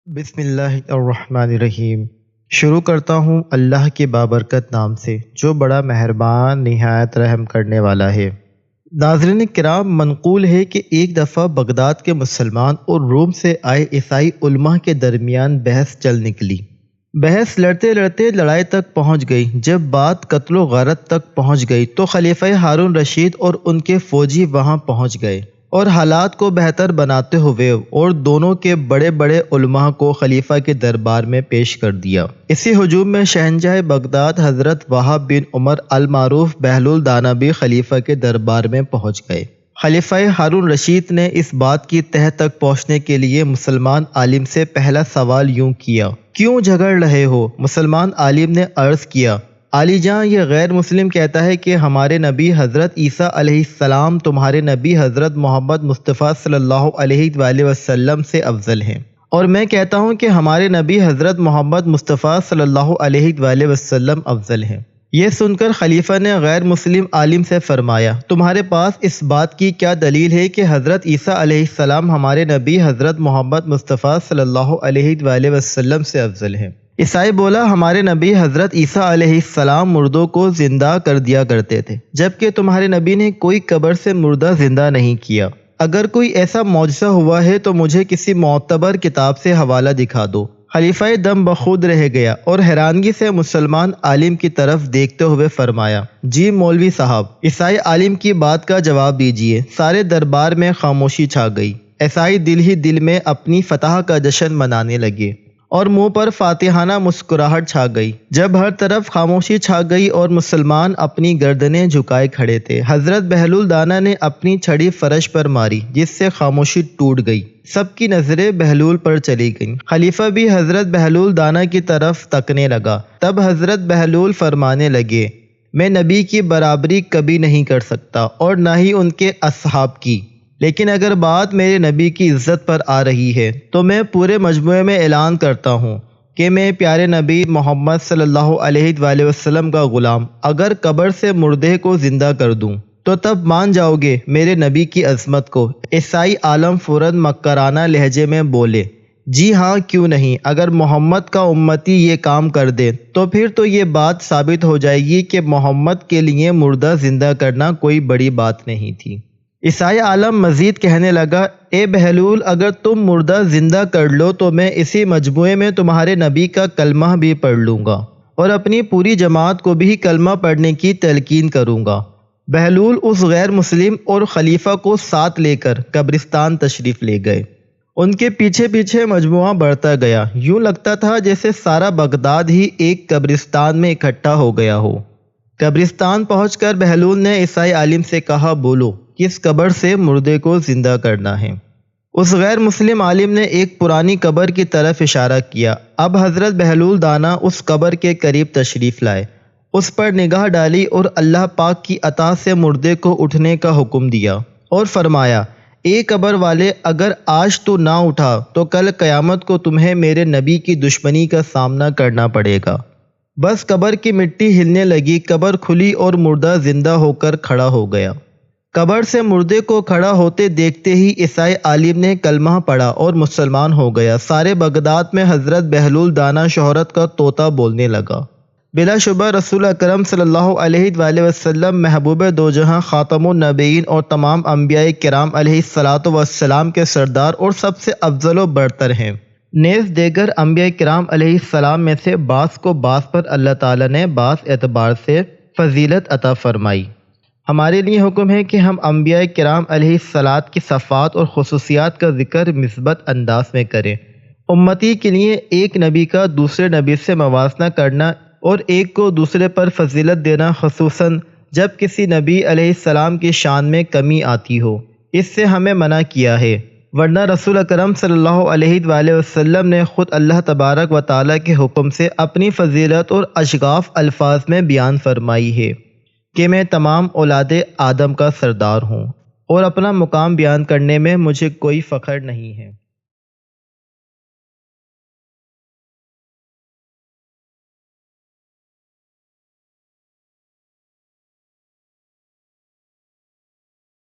بسم اللہ الرحمن الرحیم۔ شروع کرتا ہوں اللہ کے بابرکت نام سے جو بڑا مہربان نہایت رحم کرنے والا ہے۔ ناظرین کرام، منقول ہے کہ ایک دفعہ بغداد کے مسلمان اور روم سے آئے عیسائی علماء کے درمیان بحث چل نکلی۔ بحث لڑتے لڑتے لڑائی تک پہنچ گئی۔ جب بات قتل و غارت تک پہنچ گئی تو خلیفہ ہارون رشید اور ان کے فوجی وہاں پہنچ گئے اور حالات کو بہتر بناتے ہوئے اور دونوں کے بڑے بڑے علماء کو خلیفہ کے دربار میں پیش کر دیا۔ اسی ہجوم میں شہنشاہ بغداد حضرت وہاب بن عمر المعروف بہلول دانا بھی خلیفہ کے دربار میں پہنچ گئے۔ خلیفہ ہارون رشید نے اس بات کی تہہ تک پہنچنے کے لیے مسلمان عالم سے پہلا سوال یوں کیا: کیوں جھگڑ رہے ہو؟ مسلمان عالم نے عرض کیا: علی جاں، یہ غیر مسلم کہتا ہے کہ ہمارے نبی حضرت عیسیٰ علیہ السلام تمہارے نبی حضرت محمد مصطفیٰ صلی اللہ علیہ وآلہ وسلم سے افضل ہیں، اور میں کہتا ہوں کہ ہمارے نبی حضرت محمد مصطفیٰ صلی اللہ علیہ وآلہ وسلم افضل ہیں۔ یہ سن کر خلیفہ نے غیر مسلم عالم سے فرمایا: تمہارے پاس اس بات کی کیا دلیل ہے کہ حضرت عیسیٰ علیہ السلام ہمارے نبی حضرت محمد مصطفیٰ صلی اللہ علیہ وآلہ وسلم سے افضل ہیں؟ عیسائی بولا: ہمارے نبی حضرت عیسیٰ علیہ السلام مردوں کو زندہ کر دیا کرتے تھے، جبکہ تمہارے نبی نے کوئی قبر سے مردہ زندہ نہیں کیا۔ اگر کوئی ایسا معجزہ ہوا ہے تو مجھے کسی معتبر کتاب سے حوالہ دکھا دو۔ خلیفہ دم بخود رہ گیا اور حیرانگی سے مسلمان عالم کی طرف دیکھتے ہوئے فرمایا: جی مولوی صاحب، عیسائی عالم کی بات کا جواب دیجیے۔ سارے دربار میں خاموشی چھا گئی۔ عیسائی دل ہی دل میں اپنی فتح کا جشن منانے لگے اور منہ پر فاتحانہ مسکراہٹ چھا گئی۔ جب ہر طرف خاموشی چھا گئی اور مسلمان اپنی گردنیں جھکائے کھڑے تھے، حضرت بہلول دانا نے اپنی چھڑی فرش پر ماری، جس سے خاموشی ٹوٹ گئی۔ سب کی نظریں بہلول پر چلی گئیں۔ خلیفہ بھی حضرت بہلول دانا کی طرف تکنے لگا۔ تب حضرت بہلول فرمانے لگے: میں نبی کی برابری کبھی نہیں کر سکتا اور نہ ہی ان کے اصحاب کی، لیکن اگر بات میرے نبی کی عزت پر آ رہی ہے تو میں پورے مجموعے میں اعلان کرتا ہوں کہ میں پیارے نبی محمد صلی اللہ علیہ وآلہ وسلم کا غلام اگر قبر سے مردے کو زندہ کر دوں تو تب مان جاؤ گے میرے نبی کی عظمت کو۔ عیسائی عالم فوراً مکرانہ لہجے میں بولے: جی ہاں، کیوں نہیں؟ اگر محمد کا امتی یہ کام کر دے تو پھر تو یہ بات ثابت ہو جائے گی کہ محمد کے لیے مردہ زندہ کرنا کوئی بڑی بات نہیں تھی۔ عیسائی عالم مزید کہنے لگا: اے بہلول، اگر تم مردہ زندہ کر لو تو میں اسی مجموعے میں تمہارے نبی کا کلمہ بھی پڑھ لوں گا اور اپنی پوری جماعت کو بھی کلمہ پڑھنے کی تلقین کروں گا۔ بہلول اس غیر مسلم اور خلیفہ کو ساتھ لے کر قبرستان تشریف لے گئے۔ ان کے پیچھے پیچھے مجموعہ بڑھتا گیا، یوں لگتا تھا جیسے سارا بغداد ہی ایک قبرستان میں اکٹھا ہو گیا ہو۔ قبرستان پہنچ کر بہلول نے عیسائی عالم سے کہا: بولو، کس قبر سے مردے کو زندہ کرنا ہے؟ اس غیر مسلم عالم نے ایک پرانی قبر کی طرف اشارہ کیا۔ اب حضرت بہلول دانا اس قبر کے قریب تشریف لائے، اس پر نگاہ ڈالی اور اللہ پاک کی عطا سے مردے کو اٹھنے کا حکم دیا اور فرمایا: اے قبر والے، اگر آج تو نہ اٹھا تو کل قیامت کو تمہیں میرے نبی کی دشمنی کا سامنا کرنا پڑے گا۔ بس قبر کی مٹی ہلنے لگی، قبر کھلی اور مردہ زندہ ہو کر کھڑا ہو گیا۔ قبر سے مردے کو کھڑا ہوتے دیکھتے ہی عیسائی عالم نے کلمہ پڑھا اور مسلمان ہو گیا۔ سارے بغداد میں حضرت بہلول دانا شہرت کا طوطا بولنے لگا۔ بلا شبہ رسول اکرم صلی اللہ علیہ وآلہ وسلم محبوب دو جہاں، خاتم النبیین اور تمام انبیاء کرام علیہ الصلاۃ والسلام کے سردار اور سب سے افضل و برتر ہیں۔ نیز دیگر انبیاء کرام علیہ السلام میں سے بعض کو بعض پر اللہ تعالیٰ نے بعض اعتبار سے فضیلت عطا فرمائی۔ ہمارے لیے حکم ہے کہ ہم انبیاء کرام علیہ الصلاۃ کی صفات اور خصوصیات کا ذکر مثبت انداز میں کریں۔ امتی کے لیے ایک نبی کا دوسرے نبی سے موازنہ کرنا اور ایک کو دوسرے پر فضیلت دینا، خصوصاً جب کسی نبی علیہ السلام کی شان میں کمی آتی ہو، اس سے ہمیں منع کیا ہے، ورنہ رسول اکرم صلی اللہ علیہ وآلہ وسلم نے خود اللہ تبارک و تعالیٰ کے حکم سے اپنی فضیلت اور اشغاف الفاظ میں بیان فرمائی ہے کہ میں تمام اولاد آدم کا سردار ہوں اور اپنا مقام بیان کرنے میں مجھے کوئی فخر نہیں ہے۔